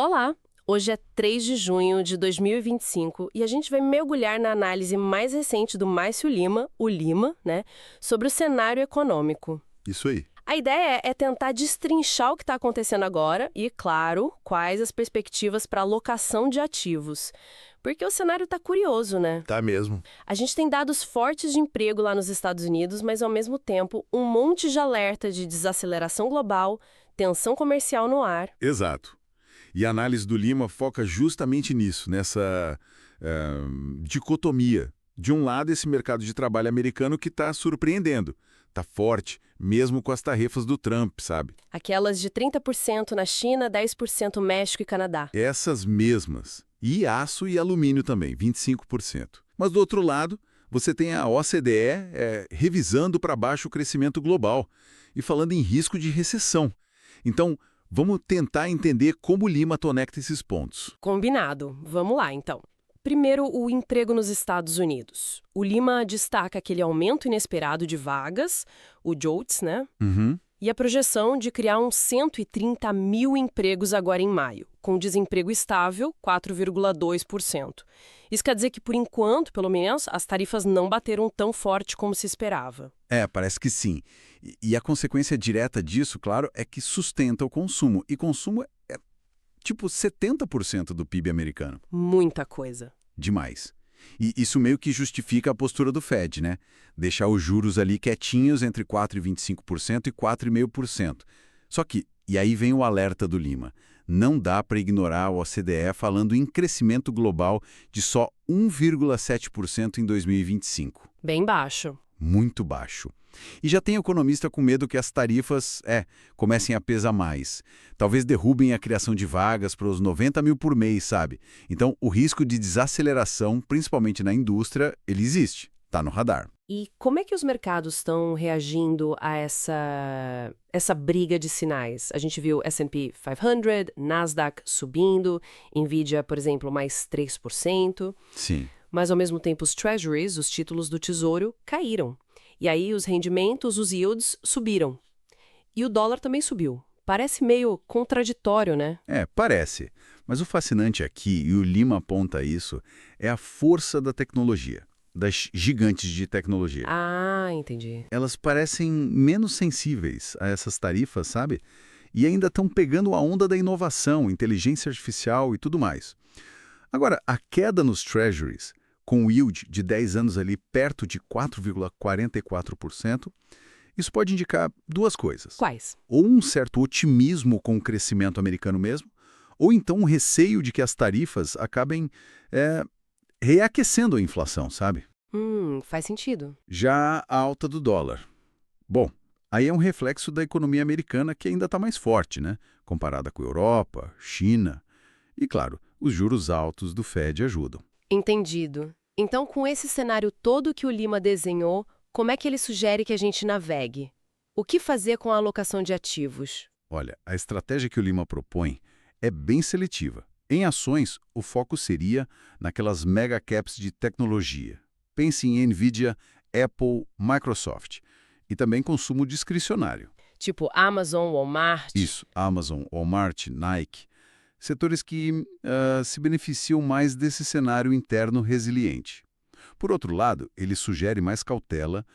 Olá! Hoje é 3 de junho de 2025 e a gente vai mergulhar na análise mais recente do Márcio Lima, o Lima, né, sobre o cenário econômico. Isso aí. A ideia é tentar destrinchar o que está acontecendo agora e, claro, quais as perspectivas para alocação de ativos. Porque o cenário está curioso, né? Tá mesmo. A gente tem dados fortes de emprego lá nos Estados Unidos, mas, ao mesmo tempo, um monte de alerta de desaceleração global, tensão comercial no ar. Exato. E a análise do Lima foca justamente nisso, nessa dicotomia. De um lado, esse mercado de trabalho americano que está surpreendendo. Está forte, mesmo com as tarefas do Trump, sabe? Aquelas de 30% na China, 10% México e Canadá. Essas mesmas. E aço e alumínio também, 25%. Mas do outro lado, você tem a OCDE revisando para baixo o crescimento global e falando em risco de recessão. Então, vamos tentar entender como o Lima conecta esses pontos. Combinado. Vamos lá, então. Primeiro, o emprego nos Estados Unidos. O Lima destaca aquele aumento inesperado de vagas, o JOLTS, né? Uhum. E a projeção de criar uns 130 mil empregos agora em maio, com desemprego estável, 4,2%. Isso quer dizer que, por enquanto, pelo menos, as tarifas não bateram tão forte como se esperava. Parece que sim. E a consequência direta disso, claro, é que sustenta o consumo. E consumo é tipo 70% do PIB americano. Muita coisa. Demais. E isso meio que justifica a postura do Fed, né? Deixar os juros ali quietinhos entre 4,25% e 4,5%. Só que, e aí vem o alerta do Lima, não dá para ignorar o OCDE falando em crescimento global de só 1,7% em 2025. Bem baixo. Muito baixo. E já tem economista com medo que as tarifas, comecem a pesar mais. Talvez derrubem a criação de vagas para os 90 mil por mês, sabe? Então, o risco de desaceleração, principalmente na indústria, ele existe. Está no radar. E como é que os mercados estão reagindo a essa briga de sinais? A gente viu S&P 500, Nasdaq subindo, Nvidia, por exemplo, mais 3%. Sim. Mas, ao mesmo tempo, os treasuries, os títulos do tesouro, caíram. E aí os rendimentos, os yields, subiram. E o dólar também subiu. Parece meio contraditório, né? Parece. Mas o fascinante aqui, e o Lima aponta isso, é a força da tecnologia, das gigantes de tecnologia. Ah, entendi. Elas parecem menos sensíveis a essas tarifas, sabe? E ainda estão pegando a onda da inovação, inteligência artificial e tudo mais. Agora, a queda nos treasuries, com o yield de 10 anos ali perto de 4,44%, isso pode indicar duas coisas. Quais? Ou um certo otimismo com o crescimento americano mesmo, ou então um receio de que as tarifas acabem reaquecendo a inflação, sabe? Faz sentido. Já a alta do dólar. Bom, aí é um reflexo da economia americana que ainda está mais forte, né? Comparada com a Europa, China. E, claro, os juros altos do Fed ajudam. Entendido. Então, com esse cenário todo que o Lima desenhou, como é que ele sugere que a gente navegue? O que fazer com a alocação de ativos? Olha, a estratégia que o Lima propõe é bem seletiva. Em ações, o foco seria naquelas mega caps de tecnologia. Pense em Nvidia, Apple, Microsoft. E também consumo discricionário. Tipo Amazon, Walmart? Isso, Amazon, Walmart, Nike. Setores que se beneficiam mais desse cenário interno resiliente. Por outro lado, ele sugere mais cautela,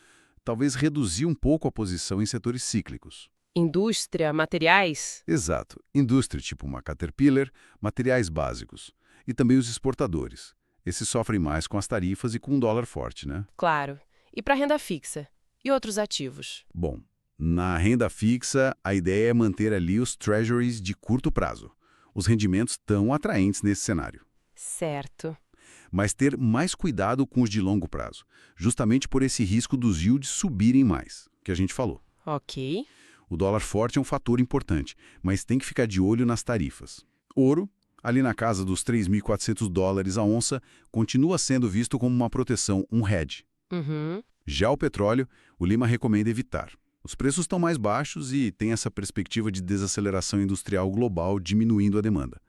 talvez reduzir um pouco a posição em setores cíclicos. Indústria, materiais? Exato. Indústria tipo uma Caterpillar, materiais básicos. E também os exportadores. Esses sofrem mais com as tarifas e com um dólar forte, né? Claro. E para renda fixa? E outros ativos? Bom, na renda fixa, a ideia é manter ali os treasuries de curto prazo. Os rendimentos tão atraentes nesse cenário. Certo. Mas ter mais cuidado com os de longo prazo, justamente por esse risco dos yields subirem mais, que a gente falou. Ok. O dólar forte é um fator importante, mas tem que ficar de olho nas tarifas. Ouro, ali na casa dos $3.400 a onça, continua sendo visto como uma proteção, um hedge. Uhum. Já o petróleo, o Lima recomenda evitar. Os preços estão mais baixos e tem essa perspectiva de desaceleração industrial global diminuindo a demanda.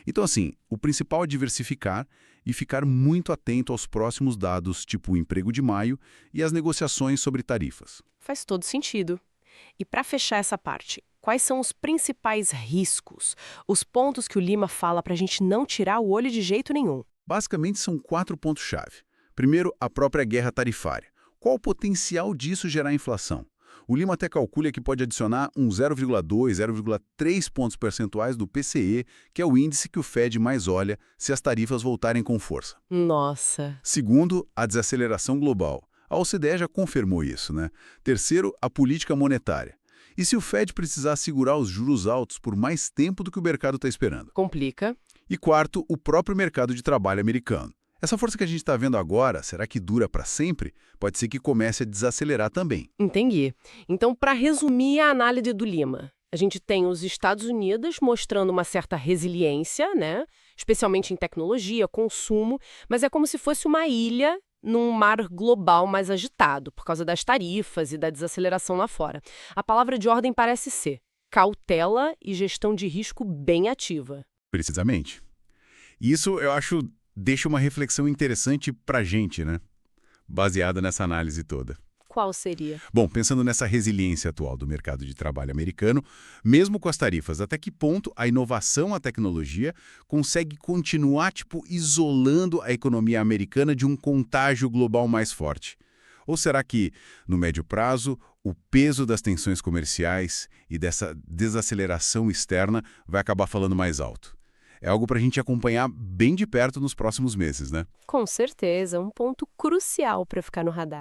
Então, assim, o principal é diversificar e ficar muito atento aos próximos dados, tipo o emprego de maio e as negociações sobre tarifas. Faz todo sentido. E para fechar essa parte, quais são os principais riscos, os pontos que o Lima fala para a gente não tirar o olho de jeito nenhum. Basicamente, são 4 pontos-chave. Primeiro, a própria guerra tarifária. Qual o potencial disso gerar inflação? O Lima até calcula que pode adicionar uns 0,2, 0,3 pontos percentuais do PCE, que é o índice que o Fed mais olha se as tarifas voltarem com força. Nossa. Segundo, a desaceleração global. A OCDE já confirmou isso, né? Terceiro, a política monetária. E se o Fed precisar segurar os juros altos por mais tempo do que o mercado está esperando? Complica. E quarto, o próprio mercado de trabalho americano. Essa força que a gente está vendo agora, será que dura para sempre? Pode ser que comece a desacelerar também. Entendi. Então, para resumir a análise do Lima, a gente tem os Estados Unidos mostrando uma certa resiliência, né? Especialmente em tecnologia, consumo, mas é como se fosse uma ilha num mar global mais agitado, por causa das tarifas e da desaceleração lá fora. A palavra de ordem parece ser cautela e gestão de risco bem ativa. Precisamente. Isso, eu acho, deixa uma reflexão interessante para a gente, né? Baseada nessa análise toda. Qual seria? Bom, pensando nessa resiliência atual do mercado de trabalho americano, mesmo com as tarifas, até que ponto a inovação, a tecnologia, consegue continuar, isolando a economia americana de um contágio global mais forte? Ou será que, no médio prazo, o peso das tensões comerciais e dessa desaceleração externa vai acabar falando mais alto? É algo para a gente acompanhar bem de perto nos próximos meses, né? Com certeza, um ponto crucial para ficar no radar.